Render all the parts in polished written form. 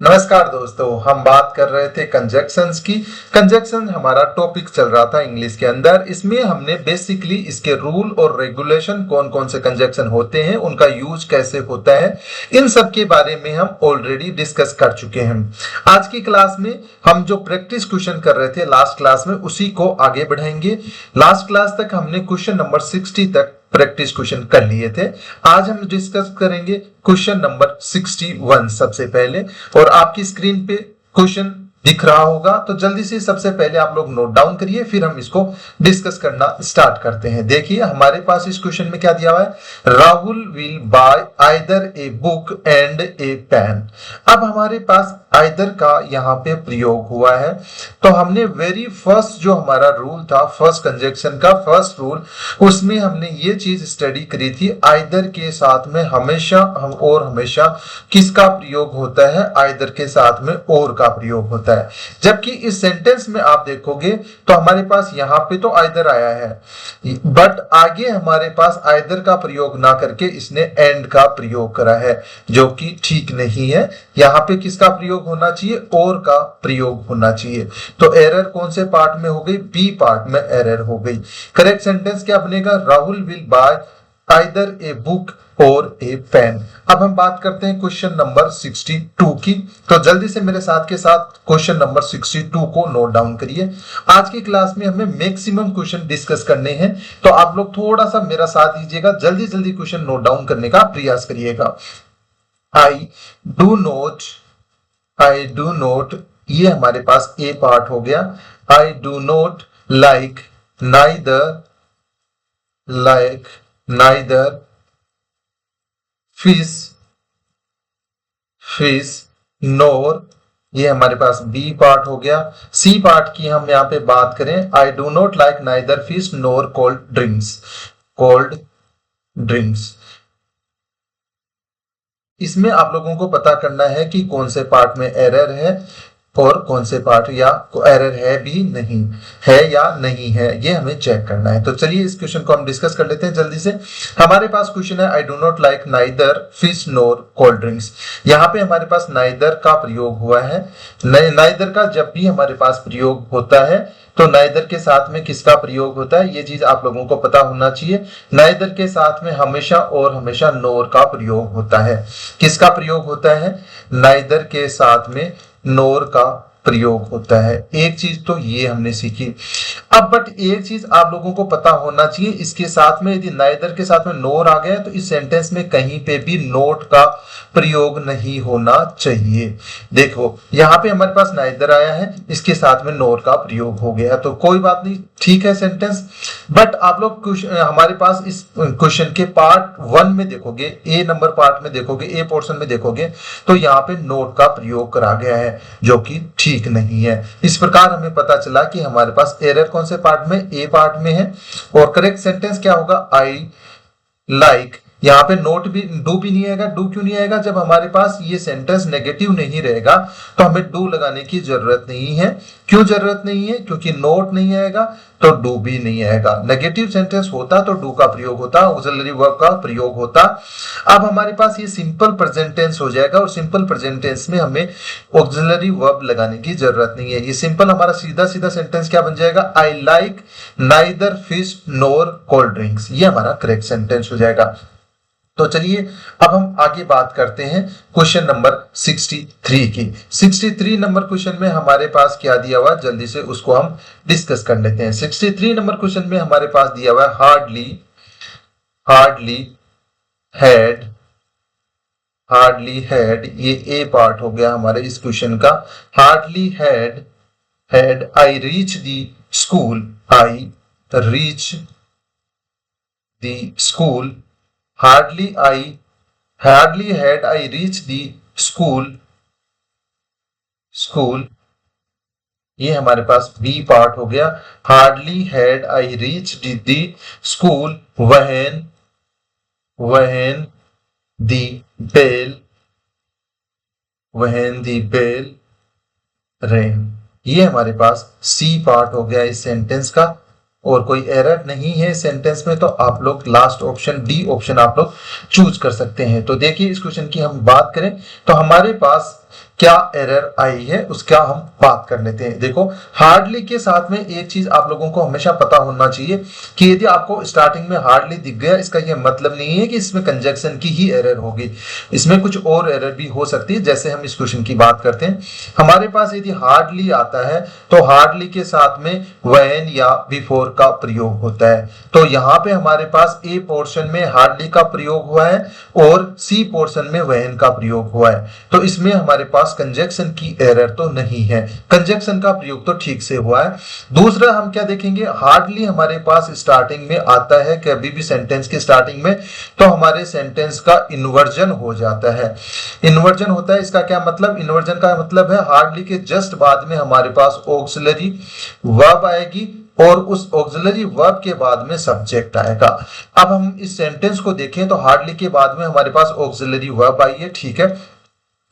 नमस्कार दोस्तों, हम बात कर रहे थे कंजक्शंस की। कंजक्शन हमारा टॉपिक चल रहा था इंग्लिश के अंदर। इसमें हमने बेसिकली इसके रूल और रेगुलेशन, कौन कौन से कंजक्शन होते हैं, उनका यूज कैसे होता है, इन सब के बारे में हम ऑलरेडी डिस्कस कर चुके हैं। आज की क्लास में हम जो प्रैक्टिस क्वेश्चन कर रहे थे लास्ट क्लास में, उसी को आगे बढ़ाएंगे। लास्ट क्लास तक हमने क्वेश्चन नंबर 60 तक प्रैक्टिस क्वेश्चन कर लिए थे। आज हम डिस्कस करेंगे क्वेश्चन नंबर 61 सबसे पहले। और आपकी स्क्रीन पे क्वेश्चन दिख रहा होगा, तो जल्दी से सबसे पहले आप लोग नोट डाउन करिए, फिर हम इसको डिस्कस करना स्टार्ट करते हैं। देखिए हमारे पास इस क्वेश्चन में क्या दिया हुआ है, Rahul will buy either a book and a pen. अब हमारे पास आइदर का यहाँ पे प्रयोग हुआ है, तो हमने वेरी फर्स्ट जो हमारा रूल था, फर्स्ट कंजक्शन का फर्स्ट रूल, उसमें हमने ये चीज स्टडी करी थी। आइदर के साथ में हमेशा और हमेशा किसका प्रयोग होता है, आइदर के साथ में और का प्रयोग होता है। जबकि इस सेंटेंस में आप देखोगे तो हमारे पास यहाँ पे तो आइदर आया है, बट आगे हमारे पास आइदर का प्रयोग ना करके इसने एंड का प्रयोग करा है, जो कि ठीक नहीं है। यहाँ पे किसका प्रयोग होना चाहिए, और का प्रयोग होना चाहिए। तो एरर कौन से पार्ट में हो गई, बी पार्ट में एरर हो गई। करेक्ट सेंटेंस क्या बनेगा, Rahul will buy either a book और ए पेन। अब हम बात करते हैं क्वेश्चन नंबर 62 की। तो जल्दी से मेरे साथ के साथ क्वेश्चन नंबर 62 को नोट डाउन करिए। आज की क्लास में हमें मैक्सिमम क्वेश्चन डिस्कस करने हैं, तो आप लोग थोड़ा सा मेरा साथ दीजिएगा, जल्दी जल्दी क्वेश्चन नोट डाउन करने का प्रयास करिएगा। आई डू नोट, ये हमारे पास ए पार्ट हो गया। I do not like neither fish nor, ये हमारे पास बी पार्ट हो गया। सी पार्ट की हम यहाँ पे बात करें, आई do not like neither fish NOR cold drinks. इसमें आप लोगों को पता करना है कि कौन से पार्ट में एरर है और कौन से पार्ट या एरर है भी नहीं है या नहीं है, ये हमें चेक करना है। तो चलिए इस क्वेश्चन को हम डिस्कस कर लेते हैं जल्दी से। हमारे पास क्वेश्चन है, I do not like neither fish NOR cold drinks. यहाँ पे हमारे पास नाइदर का प्रयोग हुआ है। नाइदर का जब भी हमारे पास प्रयोग होता है, तो नाइदर के साथ में किसका प्रयोग होता है, ये चीज आप लोगों को पता होना चाहिए। नाइदर के साथ में हमेशा और हमेशा नोर का प्रयोग होता है। किसका प्रयोग होता है, नाइदर के साथ में नोर का प्रयोग होता है। एक चीज तो ये हमने सीखी। अब बट एक चीज आप लोगों को पता होना चाहिए, इसके साथ में यदि नाइदर के साथ में नोर आ गया तो इस सेंटेंस में कहीं पे भी नोट का प्रयोग नहीं होना चाहिए। देखो यहाँ पे हमारे पास नाइदर आया है, इसके साथ में नोर का प्रयोग हो गया, तो कोई बात नहीं, ठीक है सेंटेंस। बट आप लोग हमारे पास इस क्वेश्चन के पार्ट 1 में देखोगे, ए नंबर पार्ट में देखोगे, ए पोर्शन में देखोगे, तो यहाँ पे नोट का प्रयोग करा गया है, जो कि ठीक नहीं है। इस प्रकार हमें पता चला कि हमारे पास एरर कौन से पार्ट में, ए पार्ट में है। और करेक्ट सेंटेंस क्या होगा, आई लाइक। यहाँ पे नोट भी, डू भी नहीं आएगा। डू क्यों नहीं आएगा, जब हमारे पास ये सेंटेंस नेगेटिव नहीं रहेगा तो हमें डू लगाने की जरूरत नहीं है। क्यों जरूरत नहीं है, क्योंकि नोट नहीं आएगा तो डू भी नहीं आएगा। नेगेटिव सेंटेंस होता तो डू का प्रयोग होता, ऑक्सिलरी वर्ब का प्रयोग होता। अब हमारे पास ये सिंपल प्रेजेंट टेंस हो जाएगा, और सिंपल प्रेजेंट टेंस में हमें ऑक्सिलरी वर्ब लगाने की जरूरत नहीं है। ये सिंपल हमारा सीधा सीधा सेंटेंस क्या बन जाएगा, I like neither fish NOR cold drinks. ये हमारा करेक्ट सेंटेंस हो जाएगा। तो चलिए अब हम आगे बात करते हैं क्वेश्चन नंबर 63 की। 63 नंबर क्वेश्चन में हमारे पास क्या दिया हुआ, जल्दी से उसको हम डिस्कस कर लेते हैं। 63 नंबर क्वेश्चन में हमारे पास दिया हुआ है, हार्डली हैड, ये ए पार्ट हो गया हमारे इस क्वेश्चन का। Hardly had I reach the school, hardly had I reached the school, ये हमारे पास बी पार्ट हो गया। hardly had I reached the school when the bell rang, ये हमारे पास सी पार्ट हो गया इस सेंटेंस का। और कोई एरर नहीं है सेंटेंस में, तो आप लोग लास्ट ऑप्शन डी ऑप्शन आप लोग चूज कर सकते हैं। तो देखिए इस क्वेश्चन की हम बात करें तो हमारे पास क्या एरर आई है उसका हम बात कर लेते हैं। देखो हार्डली के साथ में एक चीज आप लोगों को हमेशा पता होना चाहिए कि यदि आपको स्टार्टिंग में हार्डली दिख गया, इसका यह मतलब नहीं है कि इसमें कंजक्शन की ही एरर होगी, इसमें कुछ और एरर भी हो सकती है। जैसे हम इस क्वेश्चन की बात करते हैं, हमारे पास यदि हार्डली आता है तो हार्डली के साथ में व्हेन या बिफोर का प्रयोग होता है। तो यहाँ पे हमारे पास ए पोर्शन में हार्डली का प्रयोग हुआ है और सी पोर्शन में व्हेन का प्रयोग हुआ है, तो इसमें हमारे पास कंजक्शन की एरर तो नहीं है, कंजक्शन का प्रयोग तो ठीक से हुआ है। दूसरा हम क्या देखेंगे, हार्डली हमारे पास स्टार्टिंग में आता है कभी भी सेंटेंस के स्टार्टिंग में, तो हमारे सेंटेंस का इन्वर्जन हो जाता है। इन्वर्जन होता है, इसका क्या मतलब, इन्वर्जन का मतलब है हार्डली के जस्ट बाद में हमारे पास ऑक्सिलरी वर्ब आएगी और उस ऑक्सिलरी वर्ब के बाद में सब्जेक्ट आएगा। अब हम इस सेंटेंस को देखें तो हार्डली के बाद में हमारे पास ऑक्सिलरी वर्ब आई है, ठीक है,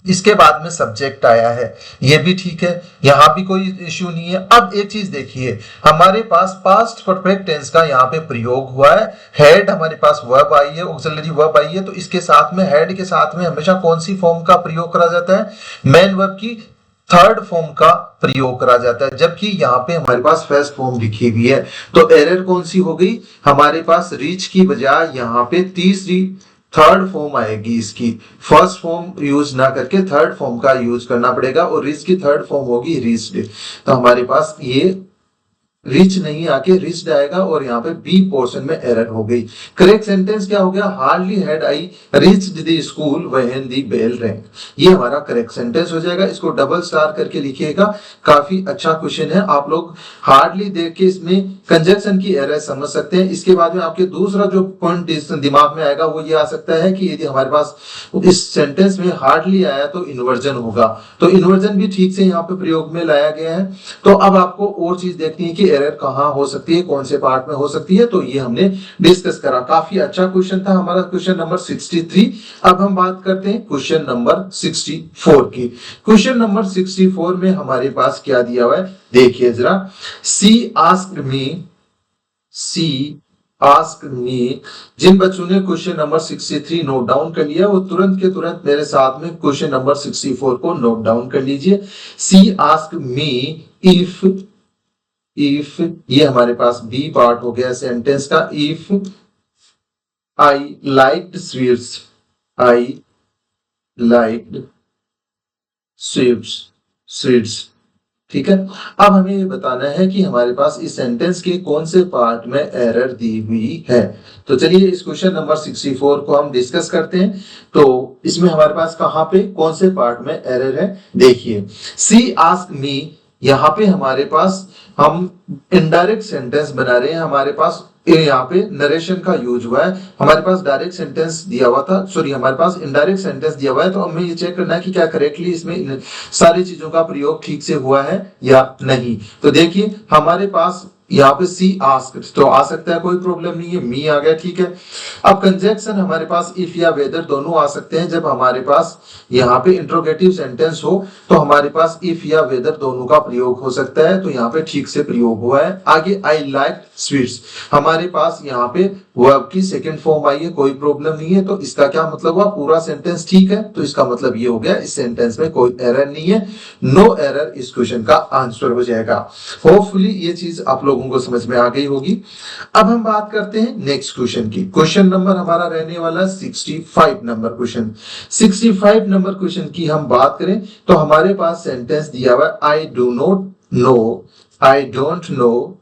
इसके बाद में सब्जेक्ट आया है, ये भी ठीक है, यहां भी कोई इश्यू नहीं है। अब एक चीज देखिए, हमारे पास पास्ट परफेक्ट टेंस का यहाँ पे प्रयोग हुआ है, हेड हमारे पास वर्ब आई है, ऑक्सिलरी वर्ब आई है, तो इसके साथ में हेड के साथ में हमेशा कौन सी फॉर्म का प्रयोग करा जाता है, मेन वर्ब की थर्ड फॉर्म का प्रयोग करा जाता है, जबकि यहाँ पे हमारे पास फर्स्ट फॉर्म लिखी हुई है। तो एरर कौन सी हो गई, हमारे पास रीच की बजाय यहाँ पे तीसरी थर्ड फॉर्म आएगी, इसकी फर्स्ट फॉर्म यूज ना करके थर्ड फॉर्म का यूज करना पड़ेगा और रीच की थर्ड फॉर्म होगी रीच्ड। तो हमारे पास ये रिच नहीं आके रिच्ड आएगा और यहाँ पे बी पोर्शन में एरर हो गई। करेक्ट सेंटेंस क्या हो गया, hardly had I reached the school when the bell rang, ये हमारा करेक्ट सेंटेंस हो जाएगा। इसको डबल स्टार करके लिखिएगा, काफी अच्छा क्वेश्चन है, आप लोग हार्डली देख के इसमें कंजक्शन की एरर समझ सकते हैं। इसके बाद में आपके दूसरा जो पॉइंट दिमाग में आएगा वो ये आ सकता है कि यदि हमारे पास इस सेंटेंस में हार्डली आया तो इन्वर्जन होगा, तो इन्वर्जन भी ठीक से यहाँ पे प्रयोग में लाया गया है। तो अब आपको और चीज देखनी है कि एरर कहां हो सकती है, कौन से पार्ट में हो सकती है, तो ये हमने डिस्कस करा। काफी अच्छा क्वेश्चन था हमारा क्वेश्चन नंबर 63। अब हम बात करते हैं क्वेश्चन नंबर 64 की। क्वेश्चन नंबर 64 में हमारे पास क्या दिया हुआ है, देखिए जरा, सी आस्क मी, जिन बच्चों ने क्वेश्चन नंबर 63 नोट डाउन कर लिया वो तुरंत के तुरंत मेरे साथ में क्वेश्चन नंबर 64 को नोट डाउन कर लीजिए। सी आस्क मी इफ ये हमारे पास बी पार्ट हो गया सेंटेंस का, इफ आई लाइक्ड स्वीट्स, ठीक है। अब हमें ये बताना है कि हमारे पास इस सेंटेंस के कौन से पार्ट में एरर दी हुई है। तो चलिए इस क्वेश्चन नंबर 64 को हम डिस्कस करते हैं। तो इसमें हमारे पास कहां पे कौन से पार्ट में एरर है, देखिए, सी आस्क मी, यहाँ पे हमारे पास हम इनडायरेक्ट सेंटेंस बना रहे हैं, हमारे पास यहाँ पे नरेशन का यूज हुआ है, हमारे पास डायरेक्ट सेंटेंस दिया हुआ था, सॉरी हमारे पास इनडायरेक्ट सेंटेंस दिया हुआ है। तो हमें ये चेक करना है कि क्या करेक्टली इसमें सारी चीजों का प्रयोग ठीक से हुआ है या नहीं। तो देखिए हमारे पास यहाँ पे सी आस्क तो आ सकता है, कोई प्रॉब्लम नहीं है, मी आ गया, ठीक है। अब कंजक्शन हमारे पास इफ या वेदर दोनों आ सकते हैं। जब हमारे पास यहाँ पे इंट्रोगेटिव सेंटेंस हो तो हमारे पास इफ या वेदर दोनों का प्रयोग हो सकता है, तो यहाँ पे ठीक से प्रयोग हुआ है। आगे आई लाइक स्वीट्स, हमारे पास यहाँ पे वर्ब की सेकंड फॉर्म आई है, कोई प्रॉब्लम नहीं है। तो इसका क्या मतलब हुआ, पूरा सेंटेंस ठीक है, तो इसका मतलब ये हो गया इस सेंटेंस में कोई एरर नहीं है, नो एरर इस क्वेश्चन का आंसर हो जाएगा। होपफुली ये चीज आप लोगों को समझ में आ गई होगी। अब हम बात करते हैं नेक्स्ट क्वेश्चन की। क्वेश्चन नंबर हमारा रहने वाला 65 नंबर क्वेश्चन। 65 नंबर क्वेश्चन की हम बात करें तो हमारे पास सेंटेंस दिया हुआ है, I do not know, I don't know,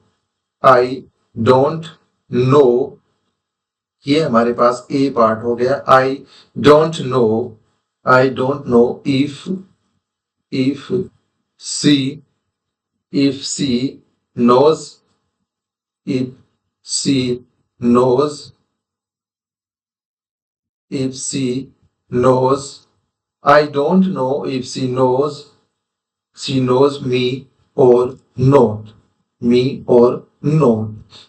I don't know, ये हमारे पास ए पार्ट हो गया। I don't know if she knows, if she knows, I don't know if she knows me or not,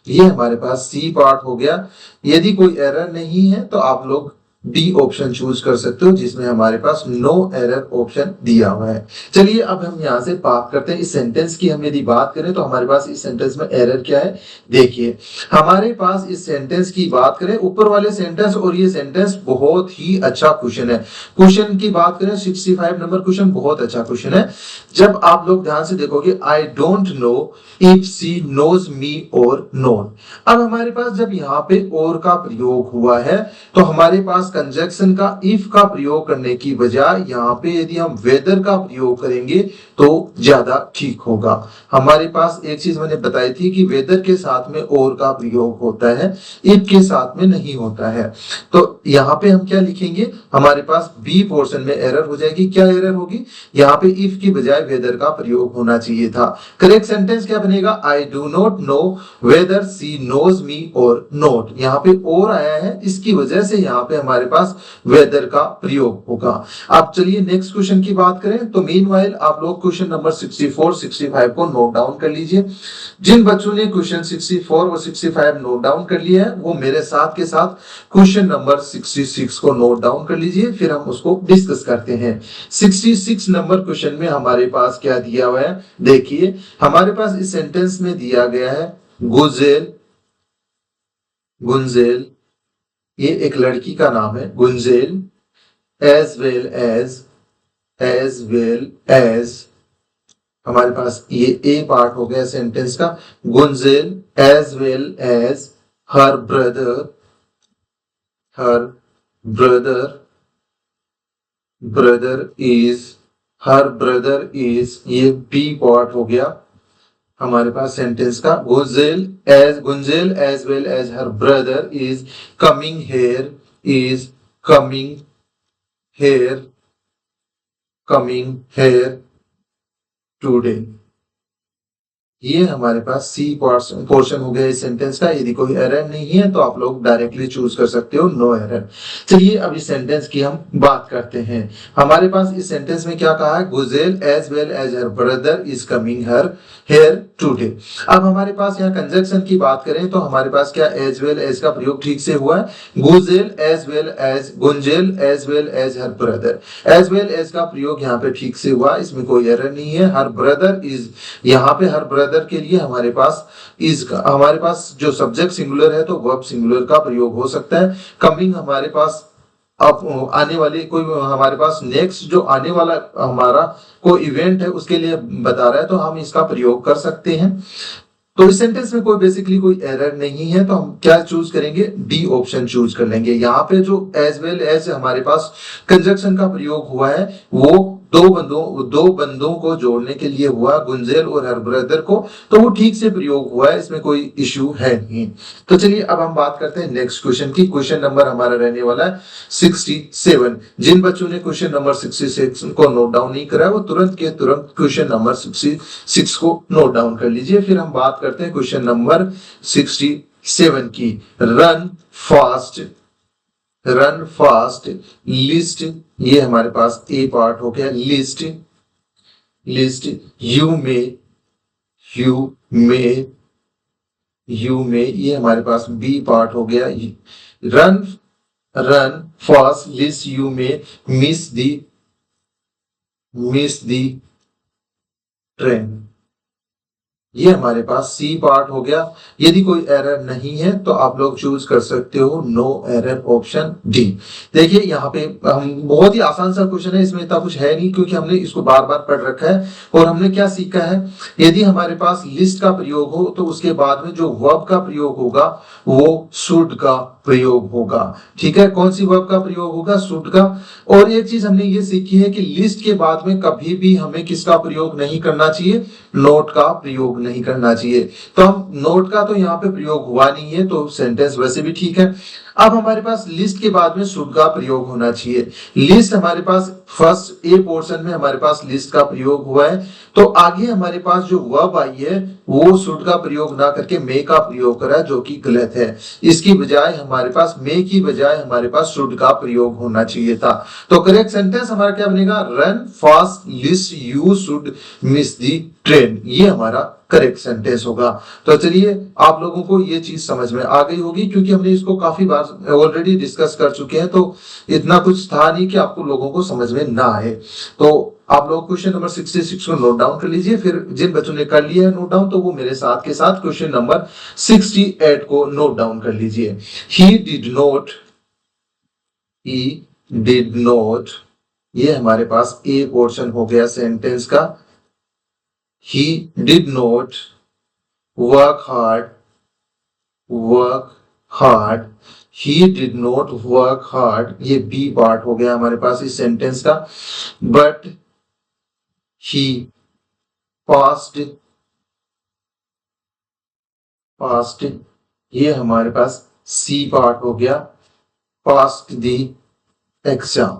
ये हमारे पास सी पार्ट हो गया। यदि कोई एरर नहीं है तो आप लोग डी ऑप्शन चूज कर सकते हो, जिसमें हमारे पास नो एरर ऑप्शन दिया हुआ है। चलिए अब हम यहाँ से बात करते हैं इस सेंटेंस की। हम यदि बात करें तो हमारे पास इस सेंटेंस में एरर क्या है, देखिए हमारे पास इस सेंटेंस की बात करें, ऊपर वाले सेंटेंस और ये सेंटेंस बहुत ही अच्छा क्वेश्चन है। क्वेश्चन की बात करें 65 नंबर क्वेश्चन, बहुत अच्छा क्वेश्चन है। जब आप लोग ध्यान से देखोगे, I don't know if she knows me or not. अब हमारे पास जब यहाँ पे और का प्रयोग हुआ है तो हमारे पास कंजक्शन का इफ का प्रयोग करने की बजाय यहाँ पे यदि हम वेदर का प्रयोग करेंगे तो ज्यादा ठीक होगा। हमारे पास एक चीज मैंने बताई थी कि वेदर के साथ में और का प्रयोग होता है, इफ के साथ में नहीं होता है। तो यहाँ पे हम क्या लिखेंगे, हमारे पास बी पोर्शन में एरर हो जाएगी। क्या एरर होगी, यहाँ पे इफ की बजाय वेदर का प्रयोग होना चाहिए था। करेक्ट सेंटेंस क्या बनेगा, I do not know whether she knows me or not. यहाँ पे और आया है, इसकी वजह से यहाँ पे हमारे पास वेदर का प्रयोग होगा। अब चलिए नेक्स्ट क्वेश्चन की बात करें तो मीनवाइल आप लोग क्वेश्चन नंबर 64 65 को नोट डाउन कर लीजिए। जिन बच्चों ने क्वेश्चन 64 और 65 नोट डाउन कर लिया है वो मेरे साथ के साथ क्वेश्चन नंबर 66 को नोट डाउन कर लीजिए, फिर हम उसको डिस्कस करते हैं। 66 नंबर क्वेश्चन में हमारे पास क्या दिया हुआ है, देखिए हमारे पास इस सेंटेंस में दिया गया है गुजेल, गुंजेल, ये एक लड़की का नाम है गुंजेल, एज वेल एज हमारे पास ये ए पार्ट हो गया सेंटेंस का, Gunjel as well as her brother is ये बी पार्ट हो गया हमारे पास सेंटेंस का। Gunjel as well as her brother is coming here today. ये हमारे पास सी पोर्शन हो गया इस सेंटेंस का। यदि कोई एरर नहीं है तो आप लोग डायरेक्टली चूज कर सकते हो नो एरर। चलिए अब इस सेंटेंस की हम बात करते हैं। हमारे पास इस सेंटेंस में क्या कहा है, Gujel as well as her brother is coming her here today. अब हमारे पास यहाँ कंजक्शन की बात करें तो हमारे पास क्या एज वेल एज का प्रयोग ठीक से हुआ है, Gujel as well as her brother, as well as का प्रयोग यहाँ पे ठीक से हुआ, इसमें कोई एरर नहीं है। हर ब्रदर इज, यहाँ पे हर ब्रदर के लिए हमारे पास इज का, हमारे पास जो सब्जेक्ट सिंगुलर है तो वर्ब सिंगुलर का प्रयोग हो सकता है। कमिंग हमारे पास अब आने वाले कोई, हमारे पास नेक्स्ट जो आने वाला हमारा कोई इवेंट है उसके लिए बता रहा है तो हम इसका प्रयोग कर सकते हैं। तो इस सेंटेंस में कोई बेसिकली कोई एरर नहीं है तो हम क्या चूज करेंगे, डी ऑप्शन चूज कर लेंगे। यहाँ पे जो एज वेल एज हमारे पास कंजक्शन का प्रयोग हुआ है वो दो बंदों को जोड़ने के लिए हुआ, गुंजेल और हर ब्रदर को, तो वो ठीक से प्रयोग हुआ है, इसमें कोई इश्यू है नहीं। तो चलिए अब हम बात करते हैं नेक्स्ट क्वेश्चन की। क्वेश्चन नंबर हमारा रहने वाला है 67। जिन बच्चों ने क्वेश्चन नंबर 66 को नोट डाउन नहीं करा है वो तुरंत के तुरंत क्वेश्चन नंबर 66 को नोट डाउन कर लीजिए। फिर हम बात करते हैं क्वेश्चन नंबर 67 की। रन फास्ट लिस्ट, ये हमारे पास ए पार्ट हो गया। लिस्ट यू में ये हमारे पास बी पार्ट हो गया। रन फास्ट लिस्ट यू में मिस दी ट्रेन, ये हमारे पास सी पार्ट हो गया। यदि कोई एरर नहीं है तो आप लोग चूज कर सकते हो नो एरर ऑप्शन डी। देखिए यहाँ पे हम, बहुत ही आसान सा क्वेश्चन है, इसमें इतना कुछ है नहीं क्योंकि हमने इसको बार बार पढ़ रखा है। और हमने क्या सीखा है, यदि हमारे पास लिस्ट का प्रयोग हो तो उसके बाद में जो वर्ब का प्रयोग होगा वो शुड का प्रयोग होगा। ठीक है, कौन सी वर्ब का प्रयोग होगा, शुड का। और एक चीज हमने ये सीखी है कि लिस्ट के बाद में कभी भी हमें किसका प्रयोग नहीं करना चाहिए, नोट का प्रयोग नहीं करना चाहिए। तो हम नोट का तो यहाँ पे प्रयोग हुआ नहीं है तो सेंटेंस वैसे भी ठीक है। अब हमारे पास लिस्ट के बाद में शुड का प्रयोग होना चाहिए। लिस्ट हमारे पास फर्स्ट ए पोर्शन में हमारे पास लिस्ट का प्रयोग हुआ है तो आगे हमारे पास जो वर्ब आई है वो शुड का प्रयोग ना करके मे का प्रयोग करा है, जो कि गलत है। इसकी बजाय हमारे पास मे की बजाय हमारे पास शुड का प्रयोग होना चाहिए था। तो करेक्ट सेंटेंस हमारा क्या बनेगा, run fast list you should miss the train, ये हमारा करेक्ट सेंटेंस होगा। तो चलिए आप लोगों को ये चीज समझ में आ गई होगी क्योंकि हमने इसको काफी बार बार ऑलरेडी डिस्कस कर चुके हैं, तो इतना कुछ था नहीं कि आपको लोगों को समझ में ना आए। तो आप लोग क्वेश्चन नंबर 66 को नोट डाउन कर लीजिए। फिर जिन बच्चों ने कर लिया है नोट डाउन, तो वो मेरे साथ के साथ क्वेश्चन नंबर 68 को नोट डाउन कर लीजिए। ही डिड नॉट, ये हमारे पास ए पोर्शन हो गया सेंटेंस का। ही did not work hard, he did not work hard, ये बी पार्ट हो गया हमारे पास इस सेंटेंस का। बट ही पास्ड, ये हमारे पास सी पार्ट हो गया, पास्ड द एग्जाम,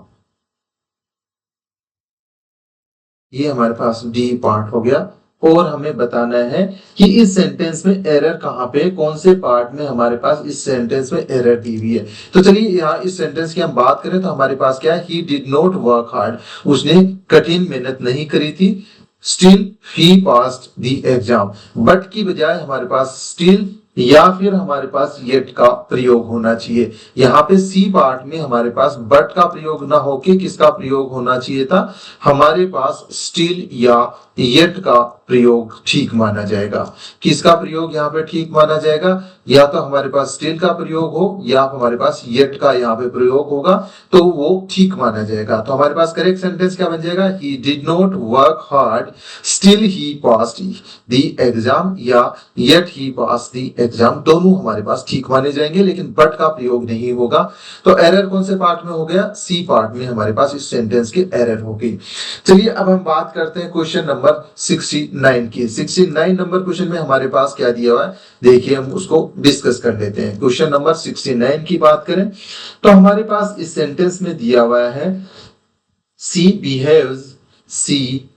ये हमारे पास डी पार्ट हो गया। और हमें बताना है कि इस सेंटेंस में एरर कहां पे, कौन से पार्ट में हमारे पास इस सेंटेंस में एरर दी हुई है। तो चलिए यहाँ इस सेंटेंस की हम बात करें तो हमारे पास क्या है, ही डिड नॉट वर्क हार्ड, उसने कठिन मेहनत नहीं करी थी। Still he passed the exam, but की बजाय हमारे पास स्टिल या फिर हमारे पास येट का प्रयोग होना चाहिए। यहाँ पे सी पार्ट में हमारे पास बट का प्रयोग ना होके किसका प्रयोग होना चाहिए था, हमारे पास स्टिल या येट का प्रयोग ठीक माना जाएगा। किसका प्रयोग यहाँ पे ठीक माना जाएगा, या तो हमारे पास स्टिल का प्रयोग हो या हमारे पास येट का यहाँ पे प्रयोग होगा, तो वो ठीक माना जाएगा। तो हमारे पास करेक्ट सेंटेंस क्या बन जाएगा, he did not work hard still he passed the exam, या yet he passed the exam, दोनों हमारे पास ठीक माने जाएंगे, लेकिन बट का प्रयोग नहीं होगा। तो एरर कौन से पार्ट में हो गया, सी पार्ट में हमारे पास इस सेंटेंस की एरर हो गई। चलिए अब हम बात करते हैं क्वेश्चन नंबर 69 की। 69 नंबर क्वेश्चन में हमारे पास क्या दिया हुआ है, देखिए हम उसको डिस्कस कर लेते हैं। क्वेश्चन नंबर 69 की बात करें तो हमारे पास इस सेंटेंस में दिया हुआ है, सी बिहेव्स, सी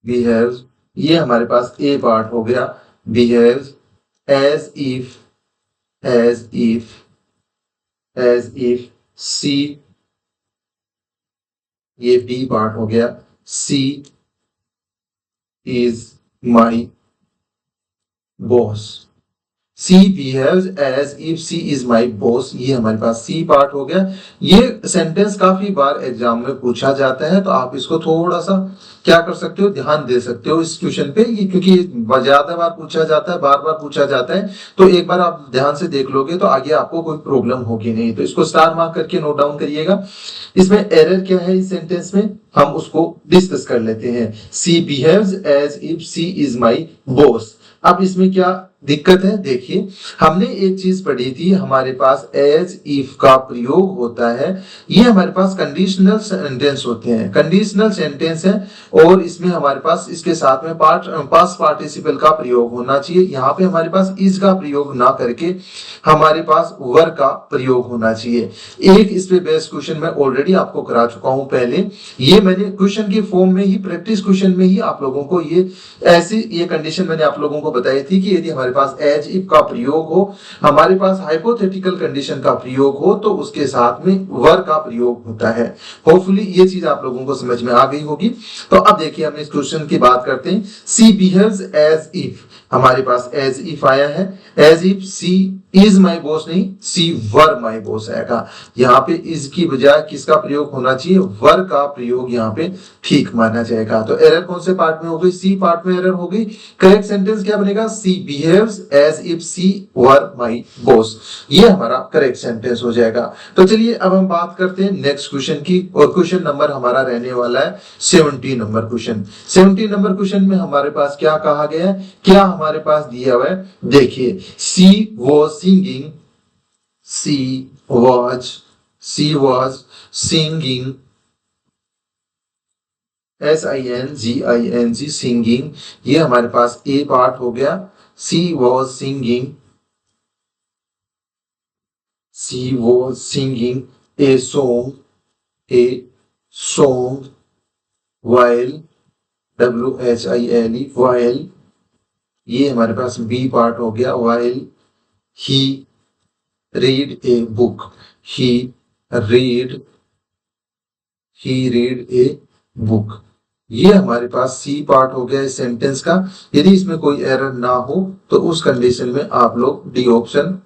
बिहेव्स, ये हमारे पास ए पार्ट हो गया, बिहेव्स एज इफ सी, ये बी पार्ट हो गया, she is my boss, she behaves as if she is my boss, ये हमारे पास सी पार्ट हो गया। ये सेंटेंस काफी बार एग्जाम में पूछा जाता है, तो आप इसको थोड़ा सा क्या कर सकते हो, ध्यान दे सकते हो इस क्वेश्चन पे, ये क्योंकि ज्यादा बार पूछा जाता है, बार बार पूछा जाता है, तो एक बार आप ध्यान से देख लोगे तो आगे आपको कोई प्रॉब्लम होगी नहीं। तो इसको स्टार मार्क करके नोट डाउन करिएगा। इसमें एरर क्या है इस सेंटेंस में, हम उसको डिस्कस कर लेते हैं। She behaves as if she is my boss, अब इसमें क्या दिक्कत है, देखिए हमने एक चीज पढ़ी थी, हमारे पास एज इफ का प्रयोग होता है, ये हमारे पास कंडीशनल सेंटेंस होते हैं, कंडीशनल सेंटेंस है, और इसमें हमारे पास इसके साथ में पास्ट पार्टिसिपल का प्रयोग होना चाहिए। यहाँ पे हमारे पास इज का प्रयोग ना करके हमारे पास वर का प्रयोग होना चाहिए। एक इस पे बेस्ट क्वेश्चन मैं ऑलरेडी आपको करा चुका हूं पहले, ये मैंने क्वेश्चन के फॉर्म में ही, प्रैक्टिस क्वेश्चन में ही आप लोगों को ये ऐसी ये कंडीशन मैंने आप लोगों को बताई थी कि यदि हमारे पास एज इफ का प्रयोग हो, हमारे पास हाइपोथेटिकल कंडीशन का प्रयोग हो, तो उसके साथ में वर का प्रयोग होता है। होपफुली ये चीज आप लोगों को समझ में आ गई होगी। तो अब देखिए हम इस क्वेश्चन की बात करते हैं। सी बिहेव्स एज इफ, हमारे पास एज इफ आया है, as if she is my boss नहीं, सी वर माई बॉस आएगा। यहाँ पे इज की बजाय किसका प्रयोग होना चाहिए, वर का प्रयोग यहाँ पे ठीक माना जाएगा। तो एरर कौन से पार्ट में हो गई, सी पार्ट में एरर हो गई। करेक्ट सेंटेंस क्या बनेगा, she behaves as if she were my boss, ये हमारा करेक्ट सेंटेंस हो जाएगा। तो चलिए अब हम बात करते हैं नेक्स्ट क्वेश्चन की, और क्वेश्चन नंबर हमारा रहने वाला है 70 नंबर क्वेश्चन। 70 नंबर क्वेश्चन में हमारे पास क्या कहा गया है, क्या हमारे पास दिया हुआ है, देखिए she was singing, she was singing, SINGING singing, ये हमारे पास ए पार्ट हो गया। सी was singing a song while, WHILE while, ये हमारे पास बी पार्ट हो गया। while he read a book, he read a book, ये हमारे पास सी पार्ट हो गया इस सेंटेंस का। यदि इसमें कोई एरर ना हो तो उस कंडीशन में आप लोग डी ऑप्शन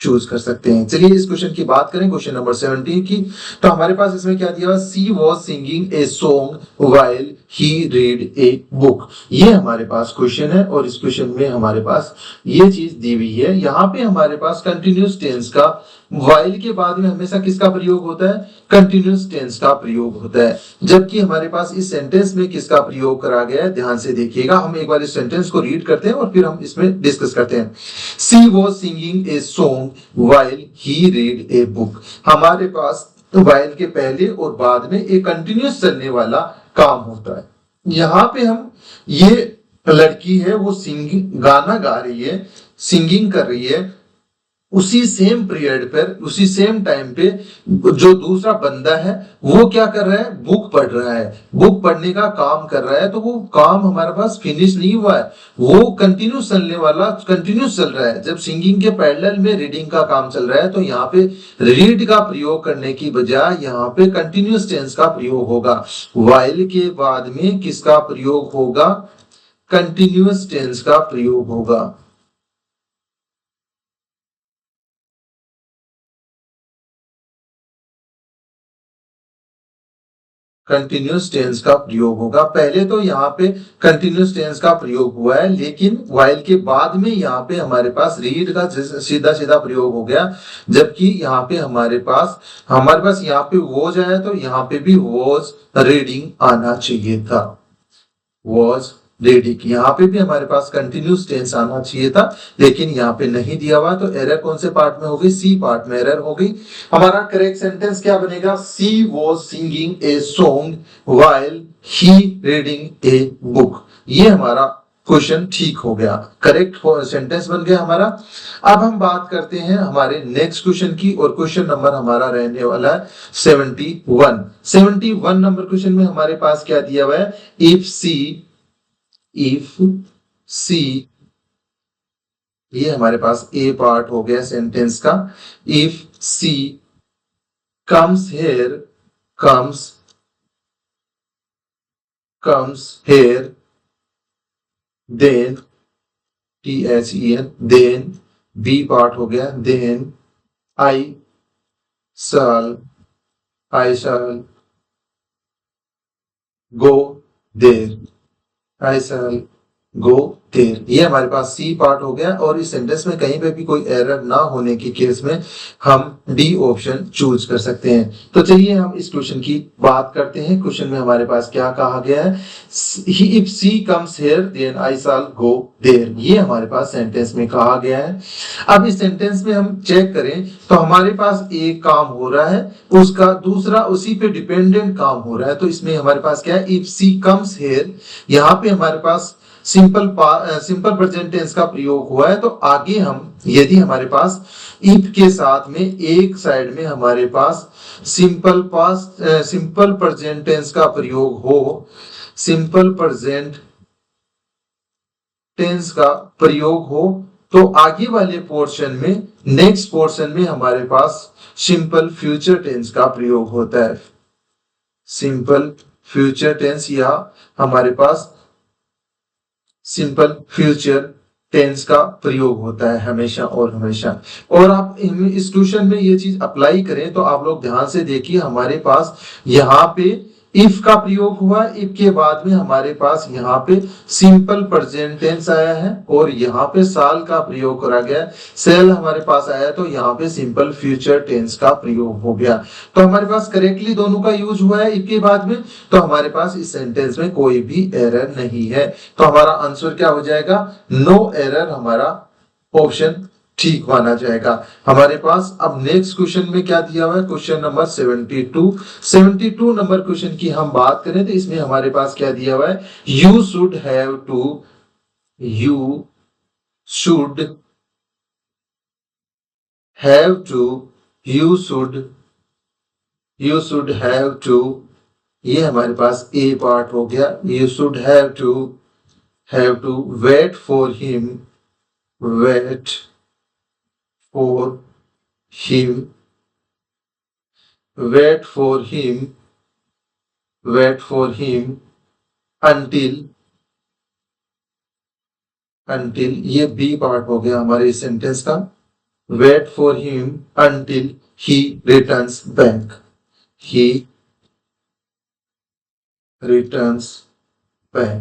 चूज कर सकते हैं। चलिए इस क्वेश्चन की बात करें, क्वेश्चन नंबर 17 की। तो हमारे पास इसमें क्या दिया हुआ, she was singing a song while he read a book. ये हमारे पास क्वेश्चन है और इस क्वेश्चन में हमारे पास ये चीज दी हुई है। यहाँ पे हमारे पास कंटिन्यूस टेंस का वाइल के बाद में हमेशा किसका प्रयोग होता है, कंटिन्यूस टेंस का प्रयोग होता है। जबकि हमारे पास इस सेंटेंस में किसका प्रयोग करा गया है, ध्यान से देखिएगा। हम एक बार इस सेंटेंस को रीड करते हैं और फिर हम इसमें डिस्कस करते हैं। She was singing a song while he read a book. हमारे पास वाइल के पहले और बाद में एक कंटिन्यूस चलने वाला काम होता है। यहाँ पे हम ये लड़की है वो सिंगिंग गाना गा रही है, सिंगिंग कर रही है, उसी सेम पीरियड पर उसी सेम टाइम पे जो दूसरा बंदा है वो क्या कर रहा है, बुक पढ़ रहा है, बुक पढ़ने का काम कर रहा है। तो वो काम हमारे पास फिनिश नहीं हुआ है, वो कंटिन्यूस चलने वाला कंटिन्यूस चल रहा है। जब सिंगिंग के पैरेलल में रीडिंग का काम चल रहा है तो यहाँ पे रीड का प्रयोग करने की बजाय यहाँ पे कंटिन्यूस टेंस का प्रयोग होगा। वाइल के बाद में किसका प्रयोग होगा, कंटिन्यूस टेंस का प्रयोग होगा। कंटिन्यूस टेंस का प्रयोग होगा। पहले तो यहाँ पे कंटिन्यूस टेंस का प्रयोग हुआ है, लेकिन वाइल के बाद में यहाँ पे हमारे पास रीड का सीधा सीधा प्रयोग हो गया। जबकि यहाँ पे हमारे पास यहाँ पे वॉज आया तो यहाँ पे भी वॉज रीडिंग आना चाहिए था। वॉज रीडिंग, यहाँ पे भी हमारे पास कंटिन्यूस टेंस आना चाहिए था, लेकिन यहाँ पे नहीं दिया हुआ। तो एरर कौन से पार्ट में होगी, सी पार्ट में एरर होगी। हमारा करेक्ट सेंटेंस क्या बनेगा, she was singing a song while he reading a book. ये हमारा क्वेश्चन ठीक हो गया, करेक्ट सेंटेंस बन गया हमारा। अब हम बात करते हैं हमारे नेक्स्ट क्वेश्चन की, और क्वेश्चन नंबर हमारा रहने वाला है 71। 71 नंबर क्वेश्चन में हमारे पास क्या दिया हुआ है, इफ सी, ये हमारे पास ए पार्ट हो गया सेंटेंस का। If she comes here, comes here, then THEN, then B part हो गया, then I shall go there, I shall go there. ये हमारे पास सी पार्ट हो गया। और इस सेंटेंस में कहीं पे भी कोई एरर ना होने के केस में हम डी ऑप्शन चूज कर सकते हैं। तो चलिए हम इस क्वेश्चन की बात करते हैं। क्वेश्चन में हमारे पास क्या कहा गया है, if she comes here then I shall go there. ये हमारे पास सेंटेंस में कहा गया है। अब इस सेंटेंस में हम चेक करें तो हमारे पास एक काम हो रहा है, उसका दूसरा उसी पे डिपेंडेंट काम हो रहा है। तो इसमें हमारे पास क्या है, इफ सी कम्स हियर, यहाँ पे हमारे पास सिंपल प्रेजेंट टेंस का प्रयोग हुआ है। तो आगे हम यदि हमारे पास इफ के साथ में एक साइड में हमारे पास सिंपल प्रेजेंट टेंस का प्रयोग हो, सिंपल प्रेजेंट टेंस का प्रयोग हो, तो आगे वाले पोर्शन में, नेक्स्ट पोर्शन में हमारे पास सिंपल फ्यूचर टेंस का प्रयोग होता है। सिंपल फ्यूचर टेंस या हमारे पास सिंपल फ्यूचर टेंस का प्रयोग होता है हमेशा और हमेशा। और आप इस क्वेश्चन में ये चीज अप्लाई करें तो आप लोग ध्यान से देखिए, हमारे पास यहाँ पे इफ का प्रयोग हुआ, इफ के बाद में हमारे पास यहाँ पे सिंपल प्रेजेंट टेंस आया है और यहाँ पे साल का प्रयोग करा गया, सेल हमारे पास आया, तो यहाँ पे सिंपल फ्यूचर टेंस का प्रयोग हो गया। तो हमारे पास करेक्टली दोनों का यूज हुआ है इफ के बाद में। तो हमारे पास इस सेंटेंस में कोई भी एरर नहीं है। तो हमारा आंसर क्या हो जाएगा, नो एरर, हमारा ऑप्शन ठीक माना जाएगा। हमारे पास अब नेक्स्ट क्वेश्चन में क्या दिया हुआ है, क्वेश्चन नंबर 72 नंबर क्वेश्चन की हम बात करें तो इसमें हमारे पास क्या दिया हुआ है, you should have to, you should have to, you should have to, ये हमारे पास ए पार्ट हो गया। You should have to wait for him, wait for him, wait for him, until until ये बी पार्ट हो गया हमारे इस सेंटेंस का। wait for him until he returns back, he returns back,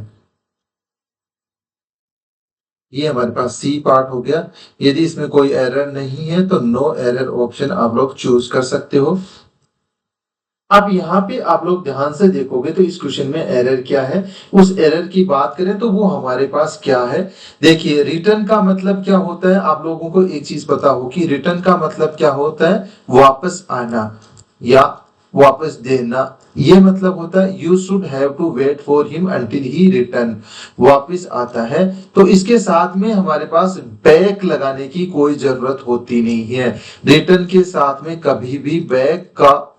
ये हमारे पास सी पार्ट हो गया। यदि इसमें कोई एरर नहीं है तो नो एरर ऑप्शन आप लोग चूज कर सकते हो। अब यहाँ पे आप लोग ध्यान से देखोगे तो इस क्वेश्चन में एरर क्या है, उस एरर की बात करें तो वो हमारे पास क्या है। देखिए रिटर्न का मतलब क्या होता है, आप लोगों को एक चीज पता हो कि रिटर्न का मतलब क्या होता है, वापस आना या वापस देना। ये मतलब होता है you should have to wait for him until he return, वापस आता है। तो इसके साथ में हमारे पास बैक लगाने की कोई जरूरत होती नहीं है। रिटर्न के साथ में कभी भी बैक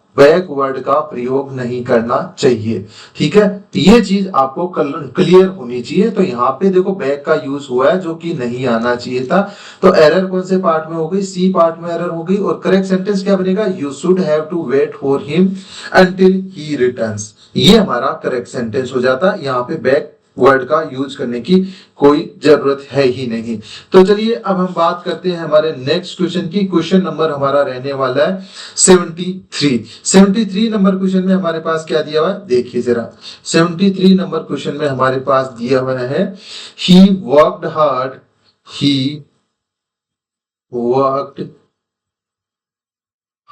वर्ड का प्रयोग नहीं करना चाहिए। ठीक है, ये चीज आपको क्लियर होनी चाहिए। तो यहाँ पे देखो बैक का यूज हुआ है जो कि नहीं आना चाहिए था। तो एरर कौन से पार्ट में हो गई, सी पार्ट में एरर हो गई। और करेक्ट सेंटेंस क्या बनेगा, you should have to wait for him until he returns, ये हमारा करेक्ट सेंटेंस हो जाता। यहाँ पे बैक वर्ड का यूज करने की कोई जरूरत है ही नहीं। तो चलिए अब हम बात करते हैं हमारे नेक्स्ट क्वेश्चन की। क्वेश्चन नंबर हमारा रहने वाला है 73 नंबर क्वेश्चन में हमारे पास क्या दिया हुआ है, देखिए जरा। 73 नंबर क्वेश्चन में हमारे पास दिया हुआ है he worked hard, he worked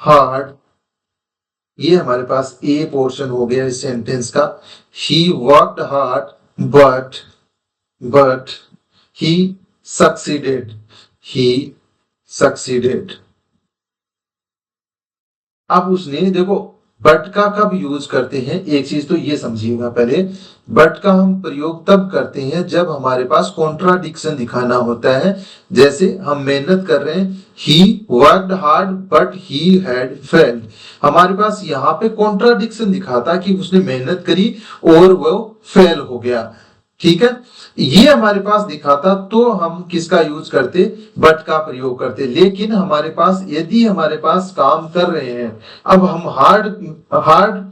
hard, ये हमारे पास ए पोर्शन हो गया इस सेंटेंस का। He worked hard but he succeeded, he succeeded। अब उसने देखो बट का कब यूज करते हैं, एक चीज तो ये समझिएगा पहले। बट का हम प्रयोग तब करते हैं जब हमारे पास कॉन्ट्राडिक्शन दिखाना होता है। जैसे हम मेहनत कर रहे हैं, he worked hard but he had failed, हमारे पास यहाँ पे कॉन्ट्राडिक्शन दिखाता कि उसने मेहनत करी और वो फेल हो गया। ठीक है, ये हमारे पास दिखाता तो हम किसका यूज करते, बट का प्रयोग करते। लेकिन हमारे पास यदि हमारे पास काम कर रहे हैं, अब हम हार्ड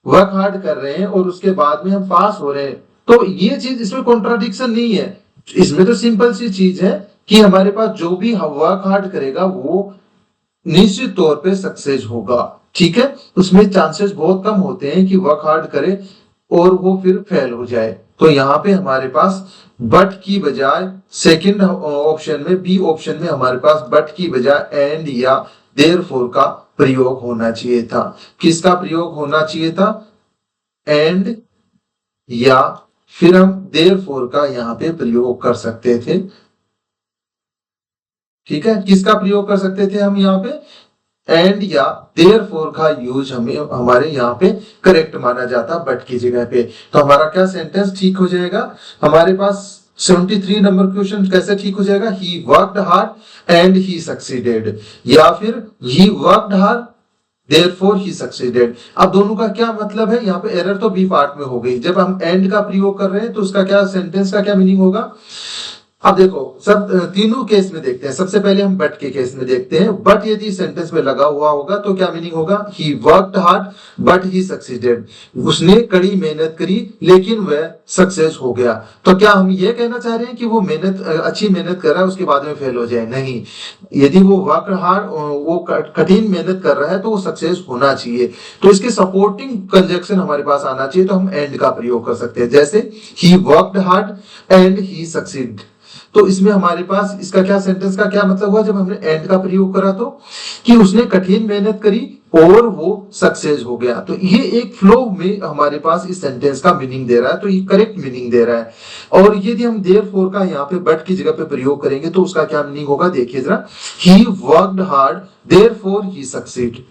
वर्क हार्ड कर रहे हैं और उसके बाद में हम पास हो रहे हैं, तो ये चीज इसमें कॉन्ट्राडिक्शन नहीं है। इसमें तो सिंपल सी चीज है कि हमारे पास जो भी वर्क हार्ड करेगा वो निश्चित तौर पे सक्सेस होगा। ठीक है, उसमें चांसेस बहुत कम होते हैं कि वर्क हार्ड करे और वो फिर फेल हो जाए। तो यहाँ पे हमारे पास बट की बजाय सेकंड ऑप्शन में, बी ऑप्शन में हमारे पास बट की बजाय एंड या देयरफॉर का प्रयोग होना चाहिए था। किसका प्रयोग होना चाहिए था, एंड या फिर हम देयरफॉर का यहाँ पे प्रयोग कर सकते थे। ठीक है, किसका प्रयोग कर सकते थे हम यहाँ पे, एंड या देयरफॉर का यूज हमें हमारे यहाँ पे करेक्ट माना जाता बट की जगह पे। तो हमारा क्या सेंटेंस ठीक हो जाएगा, हमारे पास 73 नंबर क्वेश्चन कैसे ठीक हो जाएगा, he worked hard and he succeeded, या फिर he worked hard therefore he succeeded. अब दोनों का क्या मतलब है, यहाँ पे एरर तो बी पार्ट में हो गई। जब हम एंड का प्रयोग कर रहे हैं तो उसका क्या, सेंटेंस का क्या मीनिंग होगा। अब देखो सब तीनों केस में देखते हैं। सबसे पहले हम बट के केस में देखते हैं। बट यदि सेंटेंस में लगा हुआ होगा तो क्या मीनिंग होगा, he worked hard but he succeeded, उसने कड़ी मेहनत करी लेकिन वह सक्सेस हो गया। तो क्या हम ये कहना चाह रहे हैं कि वो अच्छी मेहनत कर रहा है उसके बाद में फेल हो जाए, नहीं। यदि वो वर्कड हार्ड, वो कठिन मेहनत कर रहा है तो वो सक्सेस होना चाहिए। तो इसके सपोर्टिंग कंजक्शन हमारे पास आना चाहिए, तो हम एंड का प्रयोग कर सकते हैं। जैसे he worked hard and he succeed, तो इसमें हमारे पास इसका क्या, सेंटेंस का क्या मतलब हुआ जब हमने एंड का प्रयोग करा, तो कि उसने कठिन मेहनत करी और वो सक्सेस हो गया। तो ये एक फ्लो में हमारे पास इस सेंटेंस का मीनिंग दे रहा है, तो ये करेक्ट मीनिंग दे रहा है। और यदि हम देयरफॉर का यहाँ पे बट की जगह पे प्रयोग करेंगे तो उसका क्या मीनिंग होगा, देखिए जरा, he worked hard therefore he succeed.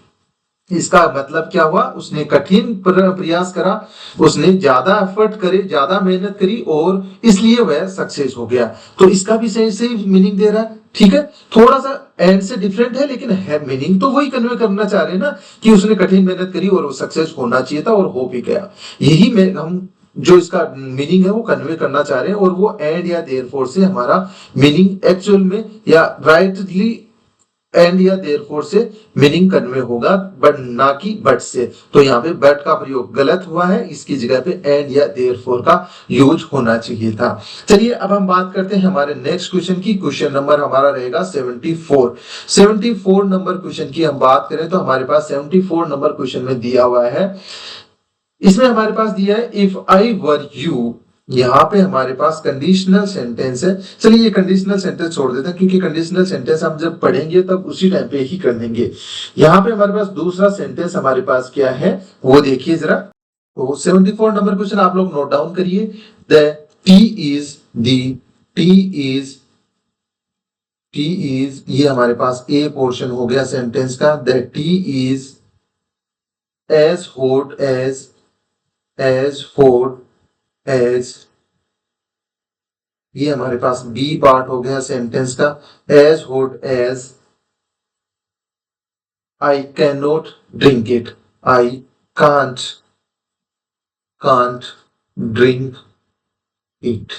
इसका मतलब क्या हुआ, उसने कठिन प्रयास करा, उसने ज्यादा एफर्ट करे, ज्यादा मेहनत करी और इसलिए वह सक्सेस हो गया। तो इसका भी सही सही मीनिंग दे रहा है। ठीक है, थोड़ा सा एंड से डिफरेंट है लेकिन है मीनिंग तो वही कन्वे करना चाह रहे हैं ना, कि उसने कठिन मेहनत करी और वो सक्सेस होना चाहिए था और हो भी गया। यही में हम जो इसका मीनिंग है वो कन्वे करना चाह रहे हैं, और वो एंड या देयरफॉर से हमारा मीनिंग एक्चुअल में या राइटली एंड या देयरफॉर से मीनिंग कन्वे होगा, बट ना कि बट से। तो यहाँ पे बट का प्रयोग गलत हुआ है, इसकी जगह पे एंड या देयरफॉर का यूज होना चाहिए था। चलिए अब हम बात करते हैं हमारे नेक्स्ट क्वेश्चन की। क्वेश्चन नंबर हमारा रहेगा 74। 74 नंबर क्वेश्चन की हम बात करें तो हमारे पास 74 नंबर क्वेश्चन में दिया हुआ है, इसमें हमारे पास दिया है इफ आई वर यू। यहाँ पे हमारे पास कंडीशनल सेंटेंस है। चलिए ये कंडीशनल सेंटेंस छोड़ देते हैं, क्योंकि कंडीशनल सेंटेंस हम जब पढ़ेंगे तब उसी टाइम पे ही कर लेंगे। यहाँ पे हमारे पास दूसरा सेंटेंस हमारे पास क्या है वो देखिए जरा। तो 74 नंबर क्वेश्चन आप लोग नोट डाउन करिए। द टी इज ये हमारे पास ए पोर्शन हो गया सेंटेंस का। The tea is as hot as ये हमारे पास बी पार्ट हो गया सेंटेंस का। As hot as I can not drink it, I can't drink it.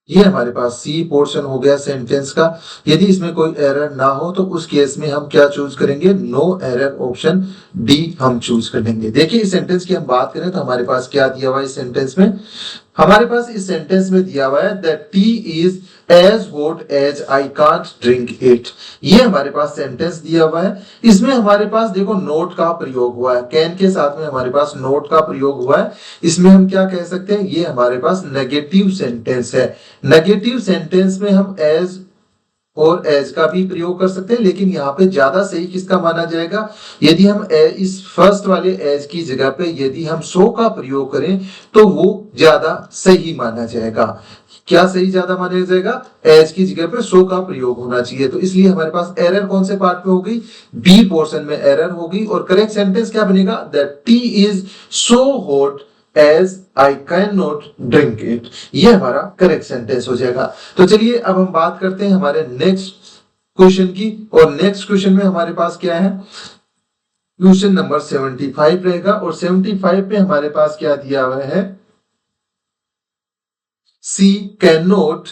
ये हमारे पास सी पोर्शन हो गया सेंटेंस का। यदि इसमें कोई एरर ना हो तो उस केस में हम क्या चूज करेंगे, नो एरर, ऑप्शन डी हम चूज कर लेंगे। देखिए इस सेंटेंस की हम बात करें तो हमारे पास क्या दिया हुआ है इस सेंटेंस में। हमारे पास इस सेंटेंस में दिया हुआ है that tea is as hot as I can't drink it. ये हमारे पास सेंटेंस दिया हुआ है। इसमें हमारे पास देखो नोट का प्रयोग हुआ है, कैन के साथ में हमारे पास नोट का प्रयोग हुआ है। इसमें हम क्या कह सकते हैं, ये हमारे पास नेगेटिव सेंटेंस है। नेगेटिव सेंटेंस में हम एज और एज का भी प्रयोग कर सकते हैं, लेकिन यहाँ पे ज्यादा सही किसका माना जाएगा, यदि हम इस फर्स्ट वाले एज की जगह पे यदि हम सो का प्रयोग करें तो वो ज्यादा सही माना जाएगा। क्या सही ज्यादा माना जाएगा, एज की जगह पे सो का प्रयोग होना चाहिए। तो इसलिए हमारे पास एरर कौन से पार्ट में होगी, बी पोर्शन में एरर होगी। और करेक्ट सेंटेंस क्या बनेगा, that tea is so hot as I can not drink it. ये हमारा करेक्ट सेंटेंस हो जाएगा। तो चलिए अब हम बात करते हैं हमारे नेक्स्ट क्वेश्चन की। और नेक्स्ट क्वेश्चन में हमारे पास क्या है, क्वेश्चन नंबर 75 रहेगा। और 75 पे हमारे पास क्या दिया हुआ है, सी कैन नॉट,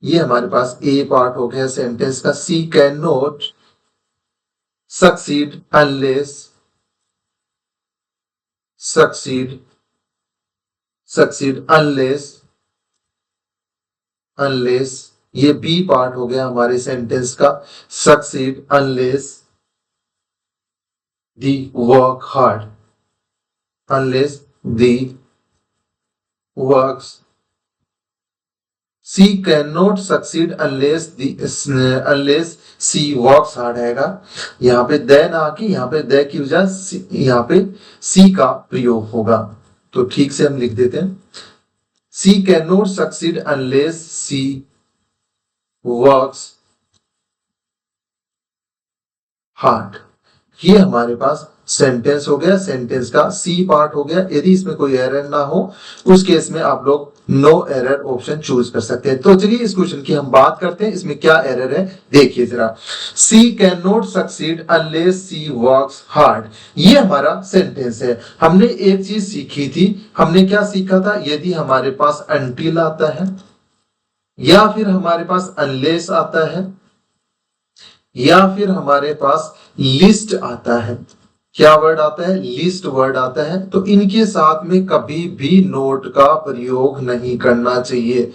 ये हमारे पास ए पार्ट हो गया सेंटेंस का। सी कैन नॉट succeed unless ये बी पार्ट हो गया हमारे सेंटेंस का। succeed unless the work hard, unless the works, she cannot succeed unless she works hard आएगा। यहाँ पे द ना आके यहाँ पे द की वजह यहाँ पे सी का प्रयोग होगा। तो ठीक से हम लिख देते हैं, she cannot succeed unless she works hard। ये हमारे पास सेंटेंस हो गया, सेंटेंस का सी पार्ट हो गया। यदि इसमें कोई एरर ना हो उस केस में आप लोग नो एरर ऑप्शन चूज कर सकते हैं। तो चलिए इस क्वेश्चन की हम बात करते हैं, इसमें क्या एरर है देखिए जरा। She can not succeed unless she works hard, ये हमारा सेंटेंस है। हमने एक चीज सीखी थी, हमने क्या सीखा था, यदि हमारे पास अनटिल आता है या फिर हमारे पास अनलेस आता है या फिर हमारे पास लिस्ट आता है, क्या वर्ड आता है, लिस्ट वर्ड आता है, तो इनके साथ में कभी भी नोट का प्रयोग नहीं करना चाहिए।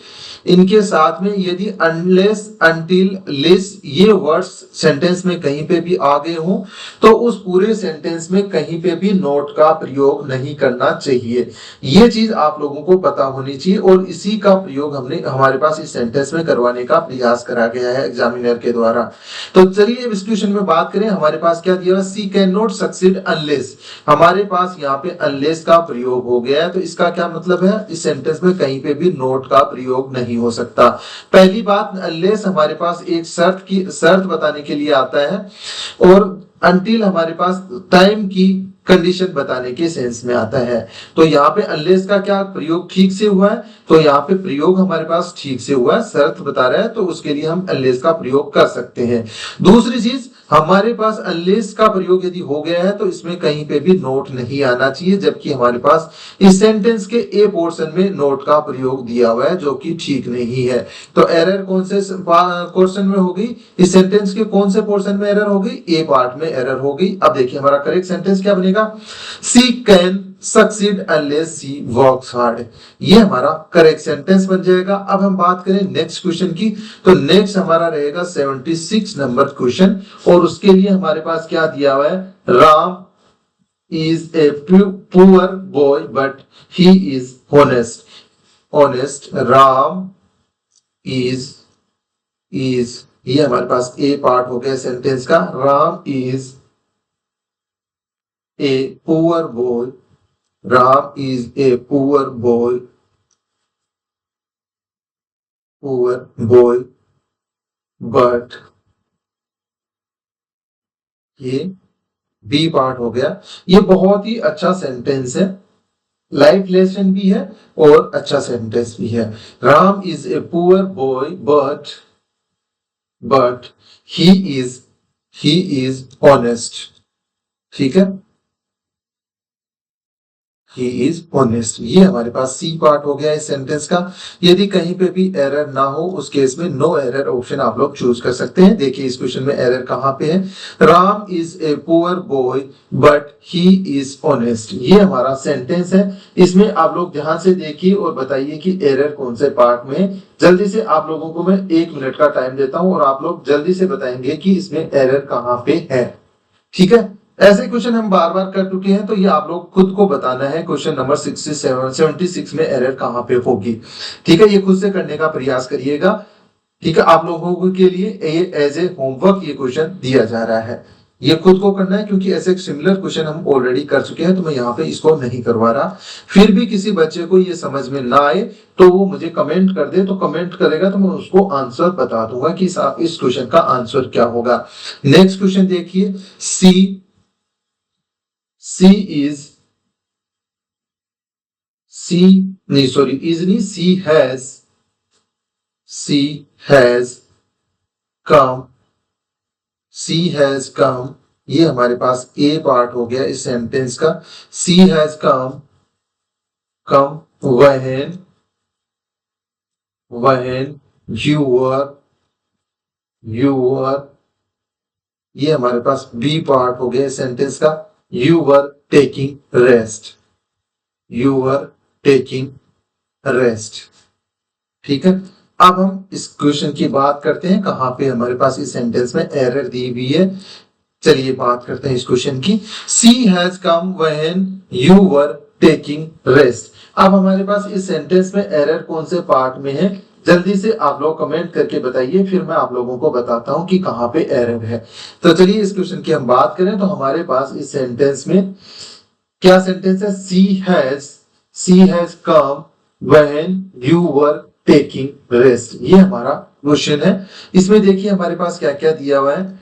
इनके साथ में यदि अनलेस, अनटिल, लिस्ट ये वर्ड्स सेंटेंस में कहीं पे भी आ गए हो तो उस पूरे सेंटेंस में कहीं पे भी नोट का प्रयोग नहीं करना चाहिए। ये चीज आप लोगों को पता होनी चाहिए और इसी का प्रयोग हमने हमारे पास इस सेंटेंस में करवाने का प्रयास करा गया है एग्जामिनर के द्वारा। तो चलिए इस क्वेश्चन में बात करें, हमारे पास क्या दिया, सी कैन नॉट सक्सीड अनलेस, हमारे पास यहाँ पे अनलेस का प्रयोग हो गया है। तो इसका क्या मतलब है, इस सेंटेंस में कहीं पे भी नोट का प्रयोग नहीं हो सकता। पहली बात, अनलेस हमारे पास एक शर्त बताने के लिए आता है और अनटिल हमारे पास टाइम की कंडीशन बताने के सेंस में आता है। तो यहाँ पे अनलेस का क्या प्रयोग ठीक से हुआ है, तो यहाँ पे प्रयोग हमारे पास ठीक से हुआ है, शर्त बता रहा है तो उसके लिए हम अनलेस का प्रयोग कर सकते हैं। दूसरी चीज, हमारे पास अनलेस का प्रयोग यदि हो गया है तो इसमें कहीं पे भी नोट नहीं आना चाहिए, जबकि हमारे पास इस सेंटेंस के ए पोर्शन में नोट का प्रयोग दिया हुआ है जो कि ठीक नहीं है। तो एरर कौन से पोर्शन में होगी, इस सेंटेंस के कौन से पोर्शन में एरर होगी, ए पार्ट में एरर होगी। अब देखिए हमारा करेक्ट सेंटेंस क्या बनेगा, she can succeed unless she works hard, ये हमारा करेक्ट सेंटेंस बन जाएगा। अब हम बात करें नेक्स्ट क्वेश्चन की, तो नेक्स्ट हमारा रहेगा 76 नंबर क्वेश्चन, और उसके लिए हमारे पास क्या दिया हुआ है, Ram is a poor boy but he is honest Ram is ये हमारे पास ए पार्ट हो गया सेंटेंस का, Ram is a poor boy, Ram is a poor boy but ये बी पार्ट हो गया। ये बहुत ही अच्छा सेंटेंस है, लाइफ लेसन भी है और अच्छा सेंटेंस भी है। Ram is a poor boy but he is honest, ठीक है, ही इज ऑनेस्ट, ये हमारे पास सी पार्ट हो गया इस सेंटेंस का। यदि कहीं पे भी एरर ना हो उस केस में नो एरर ऑप्शन आप लोग चूज कर सकते हैं। देखिए इस क्वेश्चन में एरर कहां पे है, Ram is a poor boy but he is honest, ये हमारा सेंटेंस है। इसमें आप लोग ध्यान से देखिए और बताइए कि एरर कौन से पार्ट में। जल्दी से आप लोगों को मैं 1 मिनट का टाइम देता हूं और आप लोग जल्दी से बताएंगे कि इसमें एरर कहां पे है, ठीक है। ऐसे क्वेश्चन हम बार बार कर चुके हैं, तो ये आप लोग खुद को बताना है क्वेश्चन नंबर 76 में एरर कहां पे होगी, ठीक है। ये खुद से करने का प्रयास करिएगा, ठीक है। आप लोगों के लिए एज ए होमवर्क ये क्वेश्चन दिया जा रहा है, ये खुद को करना है, क्योंकि ऐसे सिमिलर क्वेश्चन हम ऑलरेडी कर चुके हैं, तो मैं यहाँ पे इसको नहीं करवा रहा। फिर भी किसी बच्चे को ये समझ में ना आए तो वो मुझे कमेंट कर दे, तो कमेंट करेगा तो मैं उसको आंसर बता दूंगा कि इस क्वेश्चन का आंसर क्या होगा। नेक्स्ट क्वेश्चन देखिए, she has come, ये हमारे पास ए पार्ट हो गया इस सेंटेंस का। she has come when you were, ये हमारे पास बी पार्ट हो गया इस सेंटेंस का। you were taking rest, ठीक है। अब हम इस क्वेश्चन की बात करते हैं, कहां पे हमारे पास इस सेंटेंस में एरर दी हुई है। चलिए बात करते हैं इस क्वेश्चन की। She has come when you were taking rest, अब हमारे पास इस सेंटेंस में एरर कौन से पार्ट में है, जल्दी से आप लोग कमेंट करके बताइए, फिर मैं आप लोगों को बताता हूं कि कहां पे एरर है। तो चलिए इस क्वेश्चन की हम बात करें, तो हमारे पास इस सेंटेंस में क्या सेंटेंस है, she has come when you were taking rest, ये हमारा क्वेश्चन है। इसमें देखिए हमारे पास क्या क्या दिया हुआ है,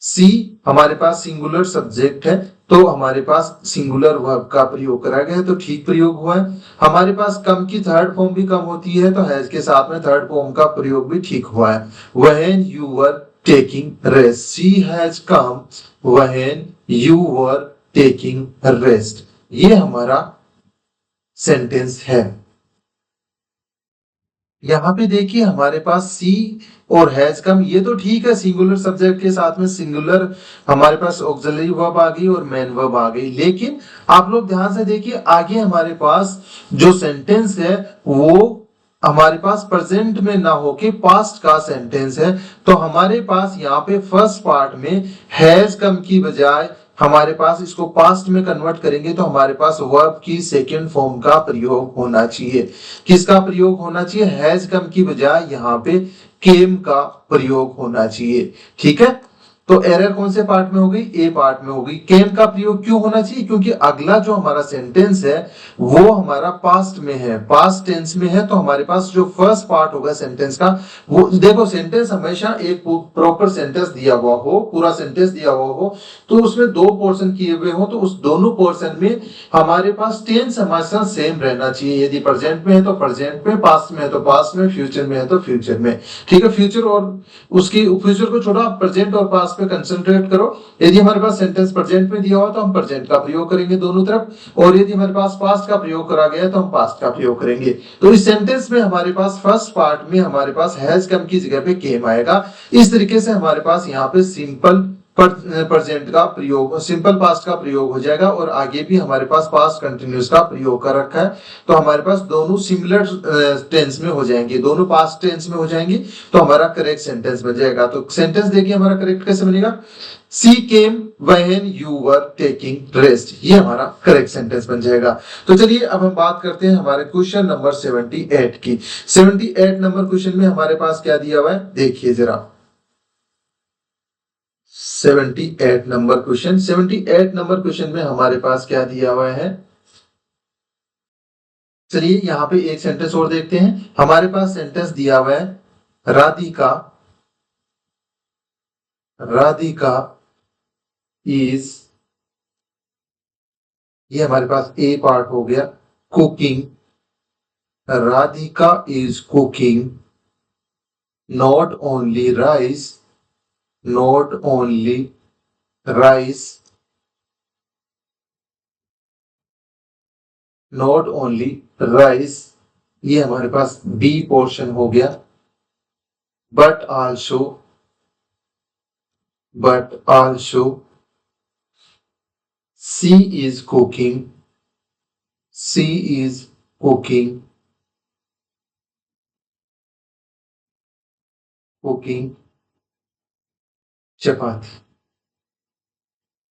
सी हमारे पास सिंगुलर सब्जेक्ट है, तो हमारे पास सिंगुलर वर्ब का प्रयोग करा गया है, तो ठीक प्रयोग हुआ है। हमारे पास कम की थर्ड फॉर्म भी कम होती है, तो हैज के साथ में थर्ड फॉर्म का प्रयोग भी ठीक हुआ है। when you were taking rest, she has come when you were taking rest, ये हमारा सेंटेंस है। यहाँ पे देखिए हमारे पास सी और हैज कम, ये तो ठीक है, सिंगुलर सब्जेक्ट के साथ में सिंगुलर हमारे पास ऑक्सिलरी वर्ब आ गई और मेन वर्ब आ गई। लेकिन आप लोग ध्यान से देखिए आगे हमारे पास जो सेंटेंस है वो हमारे पास प्रेजेंट में ना होके पास्ट का सेंटेंस है, तो हमारे पास यहाँ पे फर्स्ट पार्ट में हैज कम की बजाय हमारे पास इसको पास्ट में कन्वर्ट करेंगे, तो हमारे पास वर्ब की सेकंड फॉर्म का प्रयोग होना चाहिए। किसका प्रयोग होना चाहिए, हैज कम की बजाय यहाँ पे केम का प्रयोग होना चाहिए, ठीक है। तो एरर कौन से पार्ट में हो गई, ए पार्ट में हो गई। केम का प्रयोग क्यों होना चाहिए, क्योंकि अगला जो हमारा सेंटेंस है वो हमारा पास्ट में है, पास्ट टेंस में है, तो हमारे पास जो फर्स्ट पार्ट होगा सेंटेंस का, वो देखो सेंटेंस हमेशा एक प्रॉपर सेंटेंस दिया हुआ हो, पूरा सेंटेंस दिया हुआ हो, तो उसमें 2 पोर्शन किए हुए हो, तो उस दोनों पोर्शन में हमारे पास टेंस हमेशा सेम रहना चाहिए। यदि प्रेजेंट में है तो प्रेजेंट में, पास्ट में है तो पास्ट में, फ्यूचर में है तो फ्यूचर में, ठीक है। फ्यूचर और उसकी फ्यूचर को छोड़ा, प्रेजेंट और पास्ट पे कंसंट्रेट करो। यदि हमारे पास सेंटेंस प्रेजेंट में दिया हुआ तो हम प्रेजेंट का प्रयोग करेंगे दोनों तरफ, और यदि हमारे पास पास्ट का प्रयोग करा गया तो हम पास्ट का प्रयोग करेंगे। तो इस सेंटेंस में हमारे पास फर्स्ट पार्ट में हमारे पास हैज कम की जगह पे केम आएगा। इस तरीके से हमारे पास यहाँ पे सिंपल प्रेजेंट का प्रयोग, सिंपल पास्ट का प्रयोग हो जाएगा, और आगे भी हमारे पास पास्ट कंटिन्यूअस का प्रयोग कर रखा है। तो हमारे पास दोनों सिमिलर टेंस में हो जाएंगे, दोनों पास्ट टेंस में हो जाएंगे, तो हमारा करेक्ट सेंटेंस बन जाएगा। तो सेंटेंस देखिए हमारा करेक्ट कैसे बनेगा, she came when you were taking rest, ये हमारा करेक्ट सेंटेंस बन जाएगा। तो चलिए अब हम बात करते हैं हमारे क्वेश्चन नंबर 78 की। 78 नंबर क्वेश्चन में हमारे पास क्या दिया हुआ है, देखिए जरा 78 नंबर क्वेश्चन। 78 नंबर क्वेश्चन में हमारे पास क्या दिया हुआ है, चलिए यहाँ पे एक सेंटेंस और देखते हैं। हमारे पास सेंटेंस दिया हुआ है, राधिका राधिका इज, ये हमारे पास ए पार्ट हो गया, cooking, Radhika is cooking not only rice, not only rice, not only rice, ये हमारे पास बी पोर्शन हो गया, but also she is cooking chapati.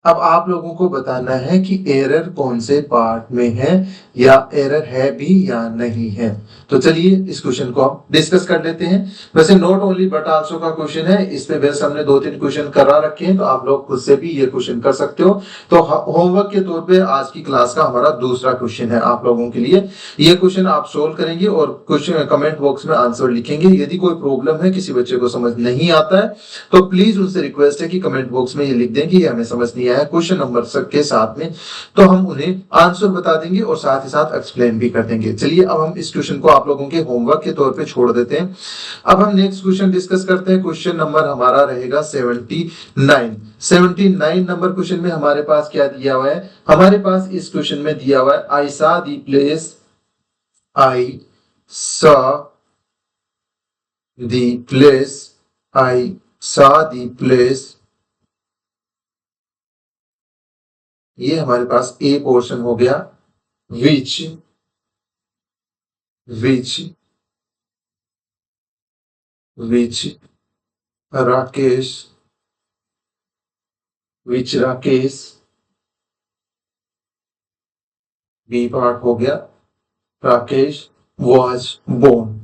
अब आप लोगों को बताना है कि एरर कौन से पार्ट में है, या एरर है भी या नहीं है। तो चलिए इस क्वेश्चन को हम डिस्कस कर लेते हैं। वैसे नॉट ओनली बट आल्सो का क्वेश्चन है, इसमें बेस हमने 2-3 क्वेश्चन करा रखे हैं, तो आप लोग खुद से भी ये क्वेश्चन कर सकते हो। तो होमवर्क के तौर पे आज की क्लास का हमारा दूसरा क्वेश्चन है आप लोगों के लिए। ये क्वेश्चन आप सोल्व करेंगे और क्वेश्चन कमेंट बॉक्स में आंसर लिखेंगे। यदि कोई प्रॉब्लम है, किसी बच्चे को समझ नहीं आता है, तो प्लीज उनसे रिक्वेस्ट है कि कमेंट बॉक्स में ये लिख दें कि हमें समझ नहीं आया क्वेश्चन नंबर के साथ में, तो हम उन्हें आंसर बता देंगे और साथ ही साथ एक्सप्लेन भी कर देंगे। चलिए अब हम इस क्वेश्चन को आप लोगों के होमवर्क के तौर पे छोड़ देते हैं। अब हम नेक्स्ट क्वेश्चन डिस्कस करते हैं। क्वेश्चन नंबर हमारा रहेगा 79। 79 नंबर क्वेश्चन में हमारे पास क्या दिया हुआ है, हमारे पास इस क्वेश्चन में दिया हुआ है, आई saw the place, I saw the place, I saw the place, ये हमारे पास ए पोर्शन हो गया, विच राकेश बी पार्ट हो गया, राकेश was born,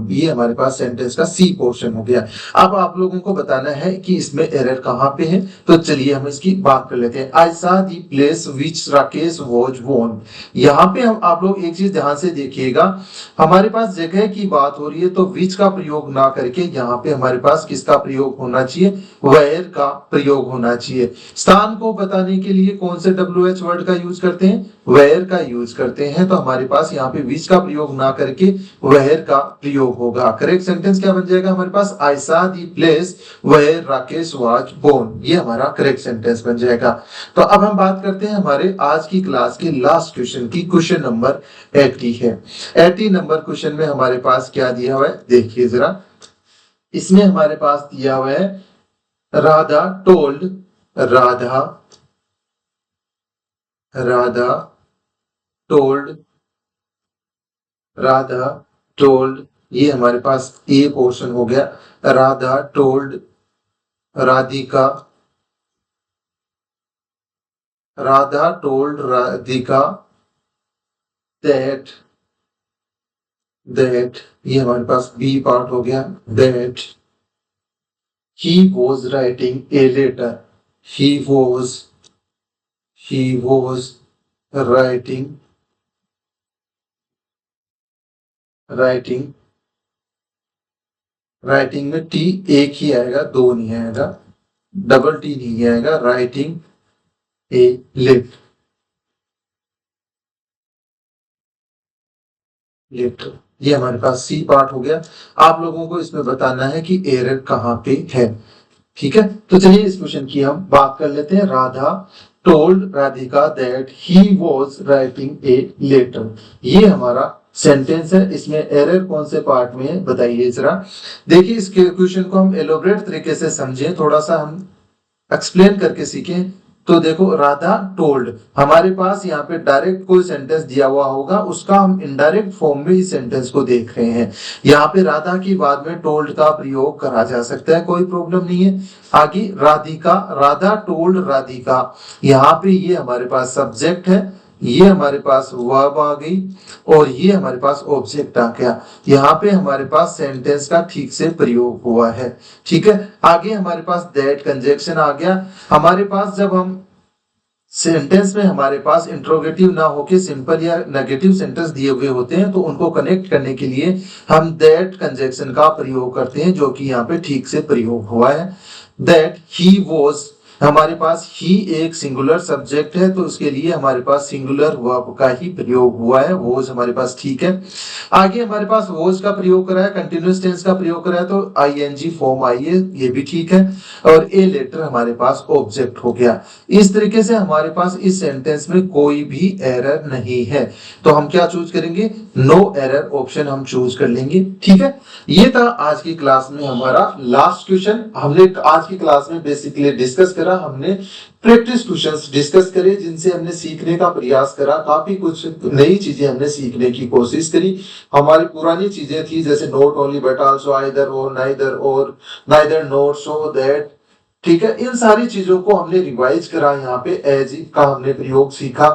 ये हमारे पास सेंटेंस का सी पोर्शन हो गया। अब आप लोगों को बताना है कि इसमें एरर कहां पे है, तो चलिए हम इसकी बात कर लेते हैं। I saw the place which Rakesh was born, यहाँ पे हम आप लोग एक चीज ध्यान से देखिएगा, हमारे पास जगह की बात हो रही है, तो विच का प्रयोग ना करके यहाँ पे हमारे पास किसका प्रयोग होना चाहिए, वेयर का प्रयोग होना चाहिए। स्थान को बताने के लिए कौन से WH वर्ड का यूज करते हैं, वेयर का यूज करते हैं। तो हमारे पास यहाँ पे विच का प्रयोग ना करके वेयर का प्रयोग होगा। करेक्ट सेंटेंस क्या बन जाएगा हमारे पास, I saw the place where Rakesh was born, ये हमारा करेक्ट सेंटेंस बन जाएगा। तो अब हम बात करते हैं हमारे आज की क्लास के लास्ट क्वेश्चन की। क्वेश्चन नंबर 80 है। 80 नंबर क्वेश्चन में हमारे पास क्या दिया हुआ है, देखिए जरा, इसमें हमारे पास दिया हुआ है, राधा टोल्ड राधा टोल्ड, ये हमारे पास ए पोर्शन हो गया, राधा टोल्ड राधिका दैट ये हमारे पास बी पार्ट हो गया, that he was writing a letter, he was writing writing में टी एक ही आएगा, दो नहीं आएगा, डबल टी नहीं आएगा, राइटिंग ए लेटर। ये हमारे पास सी पार्ट हो गया। आप लोगों को इसमें बताना है कि एरर कहाँ पे है। ठीक है, तो चलिए इस क्वेश्चन की हम बात कर लेते हैं। Radha told Radhika that he was writing a letter, ये हमारा सेंटेंस है। इसमें एरर कौन से पार्ट में है बताइए जरा। देखिए इस क्वेश्चन को हम एलोबरेट तरीके से समझें, थोड़ा सा हम एक्सप्लेन करके सीखें। तो देखो राधा टोल्ड, हमारे पास यहाँ पे डायरेक्ट कोई सेंटेंस दिया हुआ होगा, उसका हम इनडायरेक्ट फॉर्म में इस सेंटेंस को देख रहे हैं। यहाँ पे राधा की बाद में टोल्ड का प्रयोग करा जा सकता है, कोई प्रॉब्लम नहीं है। आगे राधिका, राधा टोल्ड राधिका, यहाँ पे ये हमारे पास सब्जेक्ट है, ये हमारे पास वर्ब आ गई और ये हमारे पास ऑब्जेक्ट आ गया। यहाँ पे हमारे पास सेंटेंस का ठीक से प्रयोग हुआ है। ठीक है, आगे हमारे पास दैट कंजक्शन आ गया। हमारे पास जब हम सेंटेंस में हमारे पास इंट्रोगेटिव ना होके सिंपल या नेगेटिव सेंटेंस दिए हुए होते हैं, तो उनको कनेक्ट करने के लिए हम दैट कंजक्शन का प्रयोग करते हैं, जो कि यहाँ पे ठीक से प्रयोग हुआ है। दैट ही वॉज, हमारे पास ही एक सिंगुलर सब्जेक्ट है, तो उसके लिए हमारे पास सिंगुलर वर्ब का ही प्रयोग हुआ है, वॉज हमारे पास ठीक है। आगे हमारे पास वॉज का प्रयोग करा है, कंटिन्यूअस टेंस का प्रयोग करा है, तो आईएनजी फॉर्म आई है, ये भी ठीक है। और ए लेटर हमारे पास ऑब्जेक्ट हो गया। इस तरीके से हमारे पास इस सेंटेंस में कोई भी एरर नहीं है, तो हम क्या चूज करेंगे, नो एरर ऑप्शन हम चूज कर लेंगे। ठीक है, ये था आज की क्लास में हमारा लास्ट क्वेश्चन। हमने आज की क्लास में बेसिकली डिस्कस करा, हमने प्रैक्टिस क्वेश्चंस डिस्कस करे, जिनसे हमने सीखने का प्रयास करा, काफी कुछ नई चीजें हमने सीखने की कोशिश करी। हमारी पुरानी चीजें थी जैसे not only but also, either और, नाइदर नॉट, सो दैट। ठीक है, इन सारी चीजों को हमने रिवाइज करा। यहाँ पे एज का हमने प्रयोग सीखा,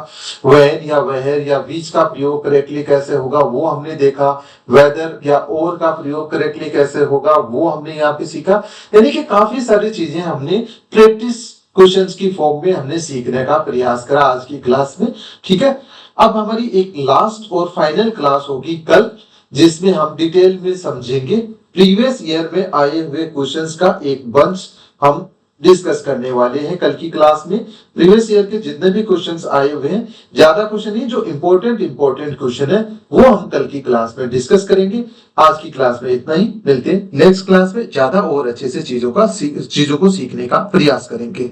व्हेन या वेयर या विच का प्रयोग करेक्टली कैसे होगा वो हमने देखा, वेदर या और का प्रयोग करेक्टली कैसे होगा वो हमने यहाँ पे सीखा। यानी कि काफी सारी चीजें हमने प्रैक्टिस क्वेश्चंस की फॉर्म में हमने सीखने का प्रयास करा आज की क्लास में। ठीक है, अब हमारी एक लास्ट और फाइनल क्लास होगी कल, जिसमें हम डिटेल में समझेंगे प्रीवियस ईयर में आए हुए क्वेश्चंस का एक बंच हम डिस्कस करने वाले हैं कल की क्लास में। प्रीवियस ईयर के जितने भी क्वेश्चंस आए हुए हैं, ज्यादा क्वेश्चन नहीं, जो इंपॉर्टेंट क्वेश्चन है वो हम कल की क्लास में डिस्कस करेंगे। आज की क्लास में इतना ही, मिलते हैं नेक्स्ट क्लास में, ज्यादा और अच्छे से चीजों को सीखने का प्रयास करेंगे।